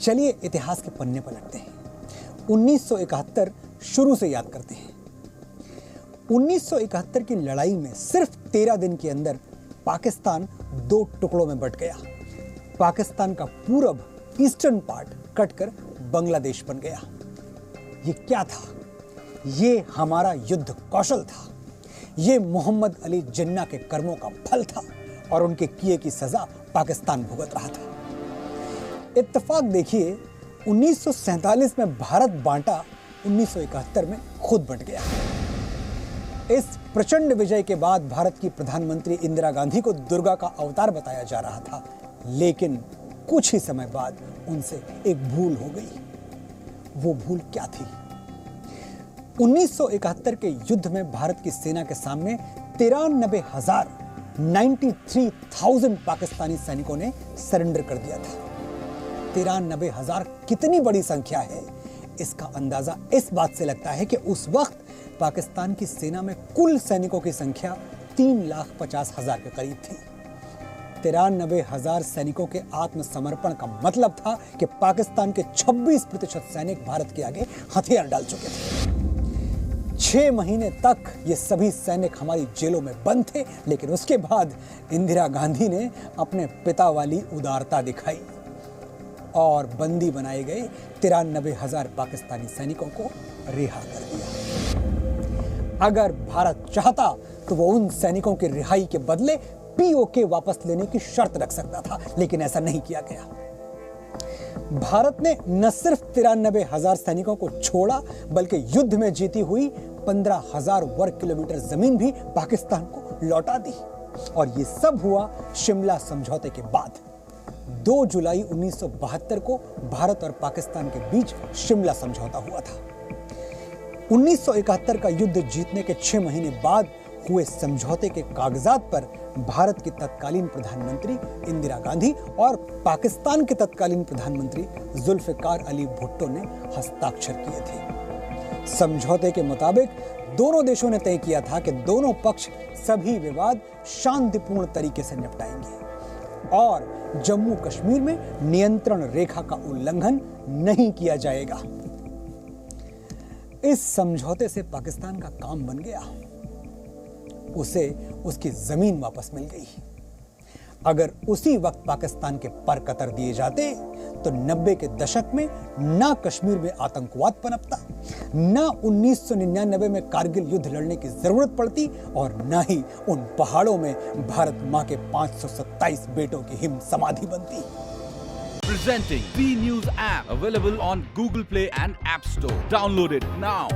चलिए इतिहास के पन्ने पलटते हैं। 1971 शुरू से याद करते हैं। 1971 की लड़ाई में सिर्फ 13 दिन के अंदर पाकिस्तान 2 टुकड़ों में बंट गया। पाकिस्तान का पूरब ईस्टर्न पार्ट कटकर बांग्लादेश बन गया। ये क्या था? ये हमारा युद्ध कौशल था। ये मोहम्मद अली जिन्ना के कर्मों का फल था और उनके किए की सजा पाकिस्तान भुगत रहा था। इत्तेफाक देखिए, 1947 में भारत बांटा, 1971 में खुद बंट गया। इस प्रचंड विजय के बाद भारत की प्रधानमंत्री इंदिरा गांधी को दुर्गा का अवतार बताया जा रहा था, लेकिन कुछ ही समय बाद उनसे एक भूल हो गई। वो भूल क्या थी? 1971 के युद्ध में भारत की सेना के सामने 93,000 पाकिस्तानी सैनिकों ने सरेंडर कर दिया था। 93,000 कितनी बड़ी संख्या है, इसका अंदाजा इस बात से लगता है कि उस वक्त पाकिस्तान की सेना में कुल सैनिकों की संख्या 3,50,000 के करीब थी। 93,000 सैनिकों के आत्मसमर्पण का मतलब था कि पाकिस्तान के 26% सैनिक भारत के आगे हथियार डाल चुके थे। 6 महीने तक ये सभी सैनिक हमारी जेलों में बंद थे, लेकिन उसके बाद इंदिरा गांधी ने अपने पिता वाली उदारता दिखाई और बंदी बनाए गए 93,000 पाकिस्तानी सैनिकों को रिहा कर दिया। अगर भारत चाहता तो वो उन सैनिकों की रिहाई के बदले पीओके वापस लेने की शर्त रख सकता था, लेकिन ऐसा नहीं किया गया। भारत ने न सिर्फ 93,000 सैनिकों को छोड़ा, बल्कि युद्ध में जीती हुई 15,000 वर्ग किलोमीटर जमीन भी पाकिस्तान को लौटा दी। और ये सब हुआ शिमला समझौते के बाद। 2 जुलाई 1972 को भारत और पाकिस्तान के बीच शिमला समझौता हुआ था। 1971 का युद्ध जीतने के 6 महीने बाद हुए समझौते के कागजात पर भारत की तत्कालीन प्रधानमंत्री इंदिरा गांधी और पाकिस्तान के तत्कालीन प्रधानमंत्री जुल्फिकार अली भुट्टो ने हस्ताक्षर किए थे। समझौते के मुताबिक दोनों देशों ने तय किया था कि दोनों पक्ष सभी विवाद शांतिपूर्ण तरीके से निपटाएंगे और जम्मू कश्मीर में नियंत्रण रेखा का उल्लंघन नहीं किया जाएगा। इस समझौते से पाकिस्तान का काम बन गया। उसे उसकी जमीन वापस मिल गई। अगर उसी वक्त पाकिस्तान के पर कतर दिए जाते तो 90 के दशक में ना कश्मीर में आतंकवाद पनपता, ना 1999 में कारगिल युद्ध लड़ने की जरूरत पड़ती और ना ही उन पहाड़ों में भारत मां के 527 बेटों की हिम समाधि बनती। Presenting B News app, available on Google Play and App Store. Download it now.